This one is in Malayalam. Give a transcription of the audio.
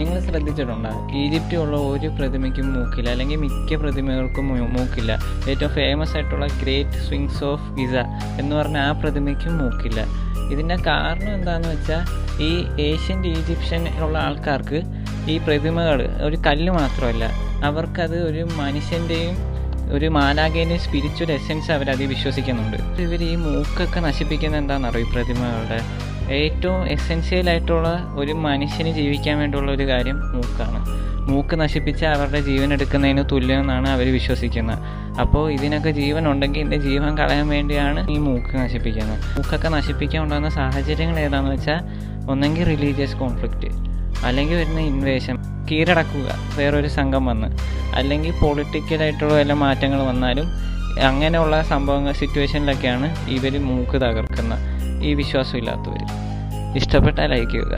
നിങ്ങൾ ശ്രദ്ധിച്ചിട്ടുണ്ടോ, ഈജിപ്തിലുള്ള ഒരു പ്രതിമയ്ക്കും മൂക്കില്ല, അല്ലെങ്കിൽ മിക്ക പ്രതിമകൾക്കും മൂക്കില്ല. ഏറ്റവും ഫേമസ് ആയിട്ടുള്ള ഗ്രേറ്റ് സ്വിങ്സ് ഓഫ് ഗിസ എന്ന് പറഞ്ഞ ആ പ്രതിമയ്ക്കും മൂക്കില്ല. ഇതിൻ്റെ കാരണം എന്താണെന്ന് വെച്ചാൽ, ഈ ഏഷ്യൻ്റ് ഈജിപ്ഷ്യനുള്ള ആൾക്കാർക്ക് ഈ പ്രതിമകൾ ഒരു കല്ല് മാത്രമല്ല, അവർക്കത് ഒരു മനുഷ്യൻ്റെയും ഒരു മാലാഖേൻ്റെയും സ്പിരിച്വൽ എസെൻസ് അവരത് വിശ്വസിക്കുന്നുണ്ട്. ഇവർ ഈ മൂക്കൊക്കെ നശിപ്പിക്കുന്നത് എന്താണെന്നറിയോ? ഈ പ്രതിമകളുടെ ഏറ്റവും എസെൻഷ്യലായിട്ടുള്ള ഒരു മനുഷ്യന് ജീവിക്കാൻ വേണ്ടിയുള്ള ഒരു കാര്യം മൂക്കാണ്. മൂക്ക് നശിപ്പിച്ച് അവരുടെ ജീവൻ എടുക്കുന്നതിന് തുല്യമെന്നാണ് അവർ വിശ്വസിക്കുന്നത്. അപ്പോൾ ഇതിനൊക്കെ ജീവൻ ഉണ്ടെങ്കിൽ ഇതിൻ്റെ ജീവൻ കളയാൻ വേണ്ടിയാണ് ഈ മൂക്ക് നശിപ്പിക്കുന്നത്. മൂക്കൊക്കെ നശിപ്പിക്കാൻ ഉണ്ടാകുന്ന സാഹചര്യങ്ങൾ ഏതാണെന്ന് വെച്ചാൽ, ഒന്നെങ്കിൽ റിലീജിയസ് കോൺഫ്ലിക്റ്റ്, അല്ലെങ്കിൽ വരുന്ന ഇൻവേഷൻ, കീഴടക്കുക വേറൊരു സംഘം വന്ന്, അല്ലെങ്കിൽ പൊളിറ്റിക്കലായിട്ടുള്ള വല്ല മാറ്റങ്ങൾ വന്നാലും അങ്ങനെയുള്ള സംഭവങ്ങൾ സിറ്റുവേഷനിലൊക്കെയാണ് ഇവർ മൂക്ക് തകർക്കുന്ന ഈ വിശ്വാസമില്ലാത്തവർ. ഇഷ്ടപ്പെട്ടാൽ ലൈക്ക് ചെയ്യുക.